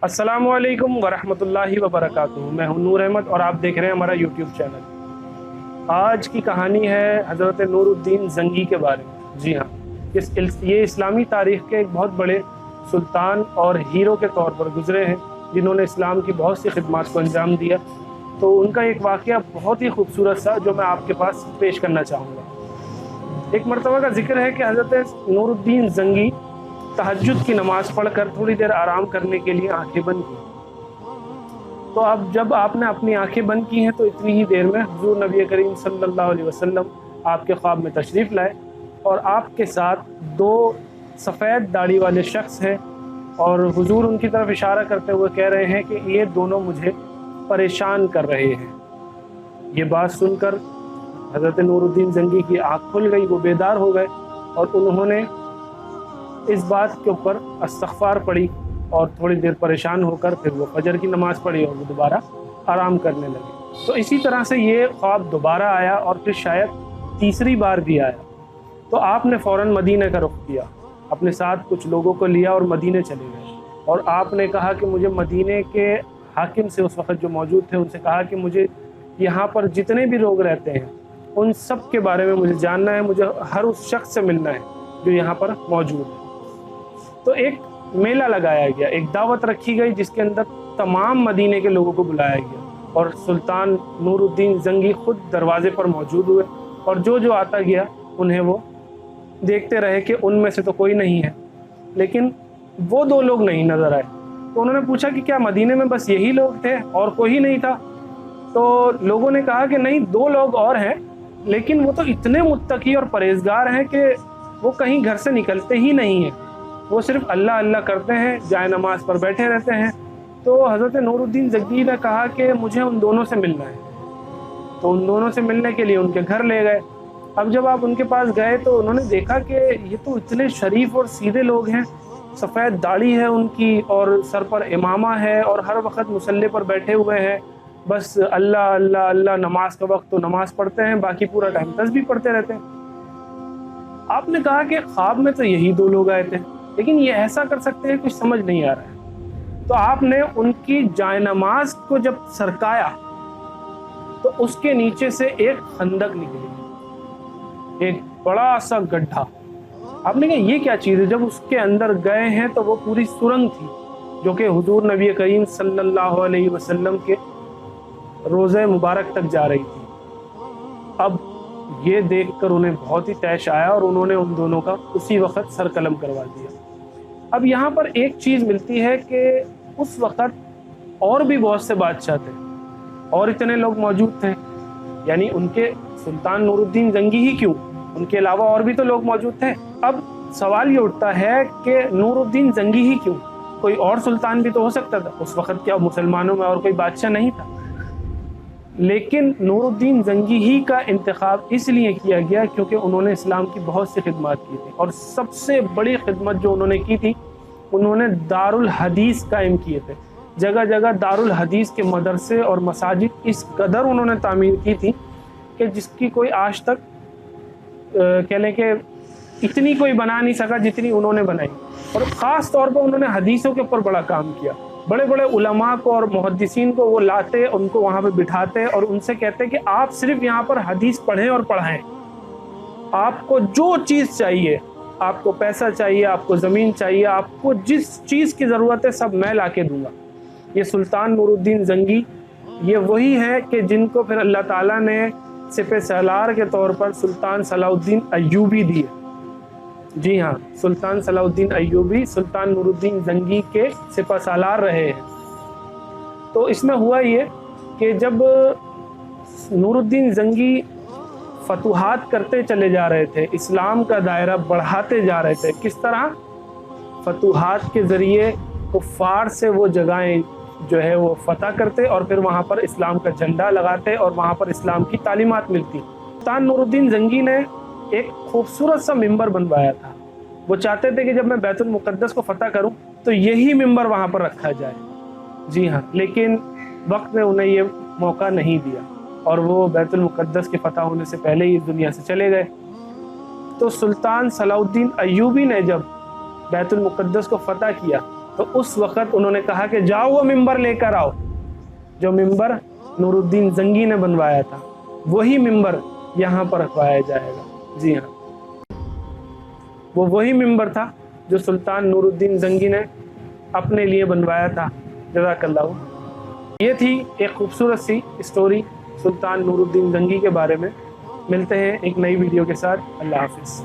अस्सलामुअलैकुम वरहमतुल्लाहि वबरकातुहू। मैं हूं नूर अहमद और आप देख रहे हैं हमारा यूट्यूब चैनल। आज की कहानी है हज़रत नूरुद्दीन ज़ंगी के बारे में। जी हाँ, ये इस्लामी तारीख़ के एक बहुत बड़े सुल्तान और हीरो के तौर पर गुज़रे हैं, जिन्होंने इस्लाम की बहुत सी खिदमत को अंजाम दिया। तो उनका एक वाक़या बहुत ही खूबसूरत सा जो मैं आपके पास पेश करना चाहूँगा। एक मरतबा का ज़िक्र है कि हज़रत नूरुद्दीन ज़ंगी तहज्जुद की नमाज़ पढ़कर थोड़ी देर आराम करने के लिए आंखें बंद की। तो अब जब आपने अपनी आंखें बंद की हैं तो इतनी ही देर में हुज़ूर नबी करीम सल्लल्लाहु अलैहि वसल्लम आपके ख्वाब में तशरीफ़ लाए और आपके साथ दो सफ़ेद दाढ़ी वाले शख्स हैं और हुज़ूर उनकी तरफ इशारा करते हुए कह रहे हैं कि ये दोनों मुझे परेशान कर रहे हैं। ये बात सुनकर हज़रत नूरुद्दीन ज़ंगी की आँख खुल गई, वो बेदार हो गए और उन्होंने इस बात के ऊपर इस्तग़फ़ार पढ़ी और थोड़ी देर परेशान होकर फिर वो फजर की नमाज़ पढ़ी और वो दोबारा आराम करने लगे। तो इसी तरह से ये ख्वाब दोबारा आया और फिर शायद तीसरी बार भी आया। तो आपने फ़ौरन मदीने का रुख किया, अपने साथ कुछ लोगों को लिया और मदीने चले गए और आपने कहा कि मुझे मदीने के हाकिम से उस वक़्त जो मौजूद थे उनसे कहा कि मुझे यहाँ पर जितने भी लोग रहते हैं उन सब के बारे में मुझे जानना है, मुझे हर उस शख्स से मिलना है जो यहाँ पर मौजूद है। तो एक मेला लगाया गया, एक दावत रखी गई जिसके अंदर तमाम मदीने के लोगों को बुलाया गया और सुल्तान नूरुद्दीन ज़ंगी खुद दरवाज़े पर मौजूद हुए और जो आता गया उन्हें वो देखते रहे कि उनमें से तो कोई नहीं है, लेकिन वो दो लोग नहीं नज़र आए। तो उन्होंने पूछा कि क्या मदीने में बस यही लोग थे और कोई नहीं था? तो लोगों ने कहा कि नहीं, दो लोग और हैं, लेकिन वो तो इतने मुत्तकी और परहेज़गार हैं कि वो कहीं घर से निकलते ही नहीं हैं, वो सिर्फ अल्लाह अल्लाह करते हैं, जाए नमाज पर बैठे रहते हैं। तो हज़रत नूरुद्दीन ज़ंगी ने कहा कि मुझे उन दोनों से मिलना है। तो उन दोनों से मिलने के लिए उनके घर ले गए। अब जब आप उनके पास गए तो उन्होंने देखा कि ये तो इतने शरीफ और सीधे लोग हैं, सफ़ेद दाढ़ी है उनकी और सर पर इमामा है और हर वक्त मुसल्ले पर बैठे हुए हैं, बस अल्लाह अल्लाह अल्लाह, नमाज का वक्त तो नमाज पढ़ते हैं, बाकी पूरा टाइम तस्बीह पढ़ते रहते हैं। आपने कहा कि ख्वाब में तो यही दो लोग आए थे, लेकिन ये ऐसा कर सकते हैं, कुछ समझ नहीं आ रहा है। तो आपने उनकी जायनमाज को जब सरकाया तो उसके नीचे से एक खंदक निकली, एक बड़ा सा गड्ढा। आपने कहा ये क्या चीज़ है? जब उसके अंदर गए हैं तो वो पूरी सुरंग थी जो कि हुजूर नबी करीम सल्लल्लाहु अलैहि वसल्लम के रोज़े मुबारक तक जा रही थी। अब ये देखकर उन्हें बहुत ही तैश आया और उन्होंने उन दोनों का उसी वक्त सर कलम करवा दिया। अब यहाँ पर एक चीज़ मिलती है कि उस वक़्त और भी बहुत से बादशाह थे और इतने लोग मौजूद थे, यानी उनके सुल्तान नूरुद्दीन ज़ंगी ही क्यों, उनके अलावा और भी तो लोग मौजूद थे। अब सवाल ये उठता है कि नूरुद्दीन ज़ंगी ही क्यों, कोई और सुल्तान भी तो हो सकता था। उस वक़्त क्या मुसलमानों में और कोई बादशाह नहीं था? लेकिन नूरुद्दीन ज़ंगी ही का इंतखाब इसलिए किया गया क्योंकि उन्होंने इस्लाम की बहुत सी खिदमत की थी और सबसे बड़ी खिदमत जो उन्होंने की थी, उन्होंने दारुल हदीस कायम किए थे। जगह जगह दारुल हदीस के मदरसे और मसाजिद इस कदर उन्होंने तामीर की थी कि जिसकी कोई आज तक कह लें कि इतनी कोई बना नहीं सका जितनी उन्होंने बनाई। और ख़ास तौर पर उन्होंने हदीसों के ऊपर बड़ा काम किया। बड़े बड़े उलमा को और मुहद्दिसीन को वो लाते, उनको वहाँ पे बिठाते और उनसे कहते कि आप सिर्फ यहाँ पर हदीस पढ़ें और पढ़ाएं, आपको जो चीज़ चाहिए, आपको पैसा चाहिए, आपको ज़मीन चाहिए, आपको जिस चीज़ की ज़रूरत है सब मैं ला के दूँगा। ये सुल्तान नूरुद्दीन ज़ंगी ये वही है कि जिनको फिर अल्लाह ताला ने सिपह सालार के तौर पर सुल्तान सलाहुद्दीन अय्यूबी दिए। जी हाँ, सुल्तान सलाहुद्दीन अय्यूबी सुल्तान नूरुद्दीन ज़ंगी के सिपह सालार रहे हैं। तो इसमें हुआ ये कि जब नूरुद्दीन ज़ंगी फतुहात करते चले जा रहे थे, इस्लाम का दायरा बढ़ाते जा रहे थे, किस तरह फतुहात के ज़रिए कुफ़ार से वो जगहें जो है वो फ़तह करते और फिर वहाँ पर इस्लाम का झंडा लगाते और वहाँ पर इस्लाम की तालीमात मिलती। सुल्तान नूरुद्दीन ज़ंगी ने एक खूबसूरत सा मिंबर बनवाया था। वो चाहते थे कि जब मैं बैतुल मुक़द्दस को फ़तह करूं तो यही मिंबर वहाँ पर रखा जाए। जी हाँ, लेकिन वक्त ने उन्हें ये मौका नहीं दिया और वो बैतुल मुक़द्दस के फ़तह होने से पहले ही इस दुनिया से चले गए। तो सुल्तान सलाहुद्दीन अय्यूबी ने जब बैतुल मुक़द्दस को फ़तह किया تو اس وقت انہوں نے کہا کہ جاؤ وہ ممبر لے کر آؤ، جو ممبر نور الدین زنگی نے بنوایا تھا وہی ممبر یہاں پر رکھوایا جائے گا۔ جی ہاں، وہ وہی ممبر تھا جو سلطان نور الدین زنگی نے اپنے لیے بنوایا تھا۔ جزاک اللہ۔ یہ تھی ایک خوبصورت سی اسٹوری سلطان نور الدین زنگی کے بارے میں۔ ملتے ہیں ایک نئی ویڈیو کے ساتھ۔ اللہ حافظ۔